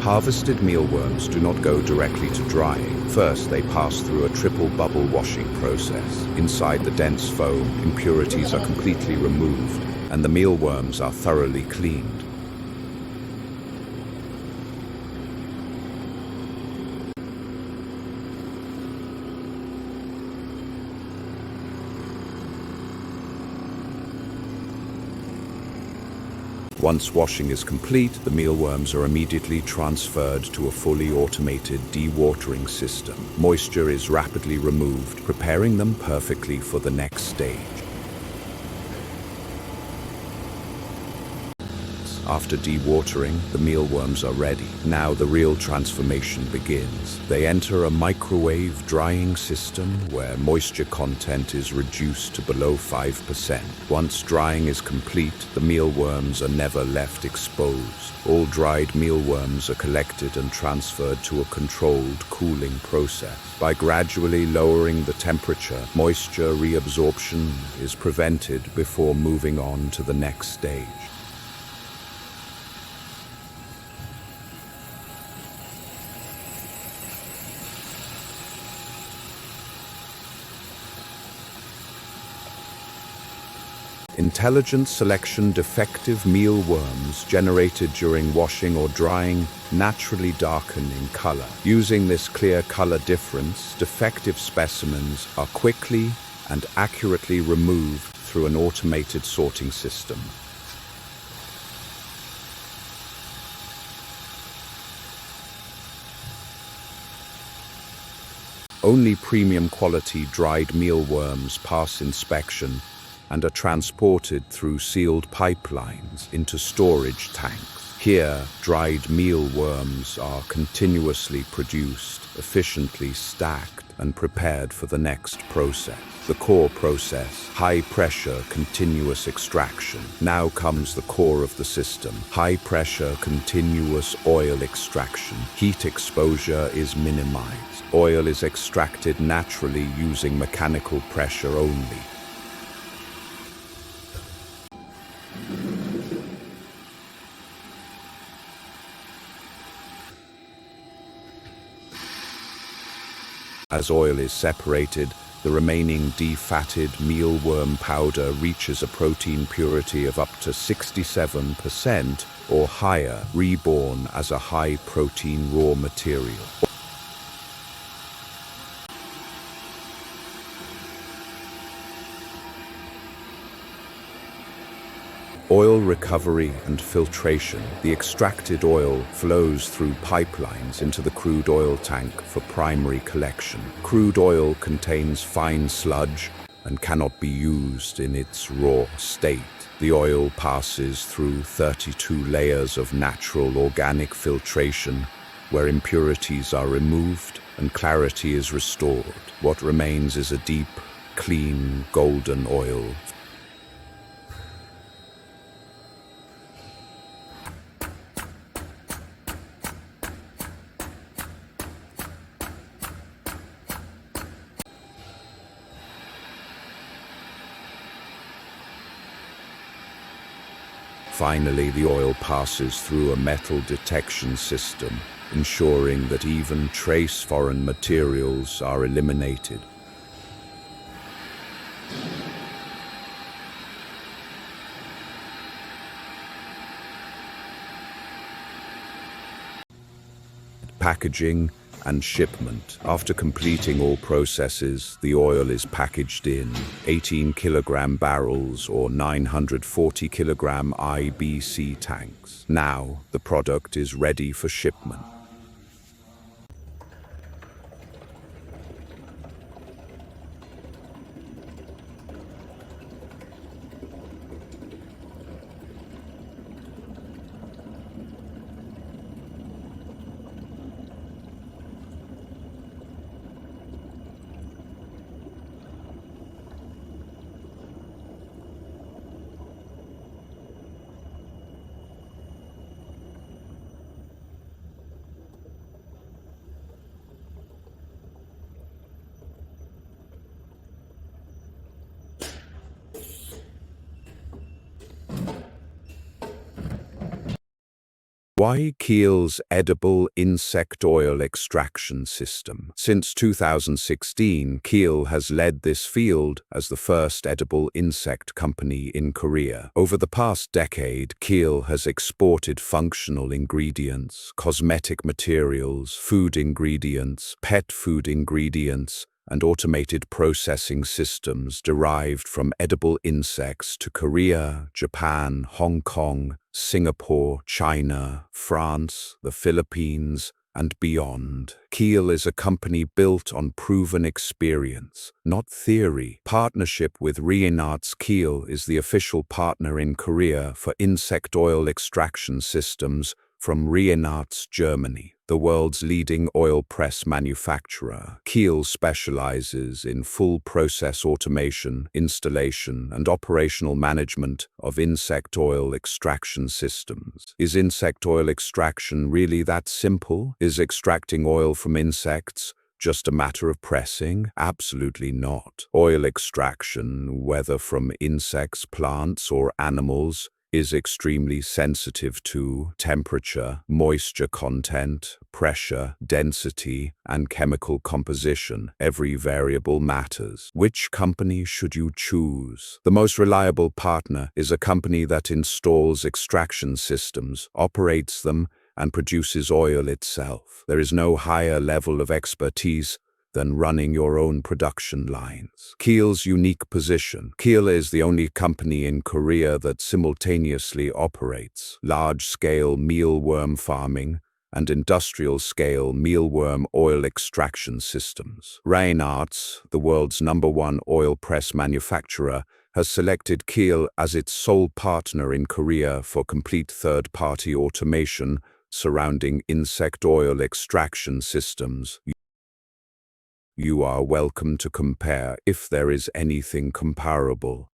Harvested mealworms do not go directly to drying. First, they pass through a triple bubble washing process. Inside the dense foam, impurities are completely removed, and the mealworms are thoroughly cleaned. Once washing is complete, the mealworms are immediately transferred to a fully automated dewatering system. Moisture is rapidly removed, preparing them perfectly for the next stage. After dewatering, the mealworms are ready. Now the real transformation begins. They enter a microwave drying system where moisture content is reduced to below 5%. Once drying is complete, the mealworms are never left exposed. All dried mealworms are collected and transferred to a controlled cooling process. By gradually lowering the temperature, moisture reabsorption is prevented before moving on to the next stage. Intelligent selection defective mealworms generated during washing or drying naturally darken in color. Using this clear color difference, defective specimens are quickly and accurately removed through an automated sorting system. Only premium quality dried mealworms pass inspection and are transported through sealed pipelines into storage tanks. Here, dried mealworms are continuously produced, efficiently stacked, and prepared for the next process. The core process, high-pressure continuous extraction. Now comes the core of the system, high-pressure continuous oil extraction. Heat exposure is minimized. Oil is extracted naturally using mechanical pressure only. As oil is separated, the remaining defatted mealworm powder reaches a protein purity of up to 67% or higher, reborn as a high-protein raw material. Oil recovery and filtration. The extracted oil flows through pipelines into the crude oil tank for primary collection. Crude oil contains fine sludge and cannot be used in its raw state. The oil passes through 32 layers of natural organic filtration, where impurities are removed and clarity is restored. What remains is a deep, clean, golden oil. Finally, the oil passes through a metal detection system, ensuring that even trace foreign materials are eliminated. Packaging and shipment. After completing all processes, the oil is packaged in 18-kilogram barrels or 940-kilogram IBC tanks. Now, the product is ready for shipment. Why KEIL's edible insect oil extraction system? Since 2016, KEIL has led this field as the first edible insect company in Korea. Over the past decade, KEIL has exported functional ingredients, cosmetic materials, food ingredients, pet food ingredients, and automated processing systems derived from edible insects to Korea, Japan, Hong Kong, Singapore, China, France, the Philippines, and beyond. KEIL is a company built on proven experience, not theory. Partnership with REINARTZ KEIL is the official partner in Korea for insect oil extraction systems from REINARTZ, Germany, the world's leading oil press manufacturer. KEIL specializes in full process automation, installation, and operational management of insect oil extraction systems. Is insect oil extraction really that simple? Is extracting oil from insects just a matter of pressing? Absolutely not. Oil extraction, whether from insects, plants, or animals, is extremely sensitive to temperature, moisture content, pressure, density, and chemical composition. Every variable matters. Which company should you choose? The most reliable partner is a company that installs extraction systems, operates them, and produces oil itself. There is no higher level of expertise than running your own production lines. KEIL's unique position. KEIL is the only company in Korea that simultaneously operates large-scale mealworm farming and industrial-scale mealworm oil extraction systems. REINARTZ, the world's #1 oil press manufacturer, has selected KEIL as its sole partner in Korea for complete third-party automation surrounding insect oil extraction systems. You are welcome to compare if there is anything comparable.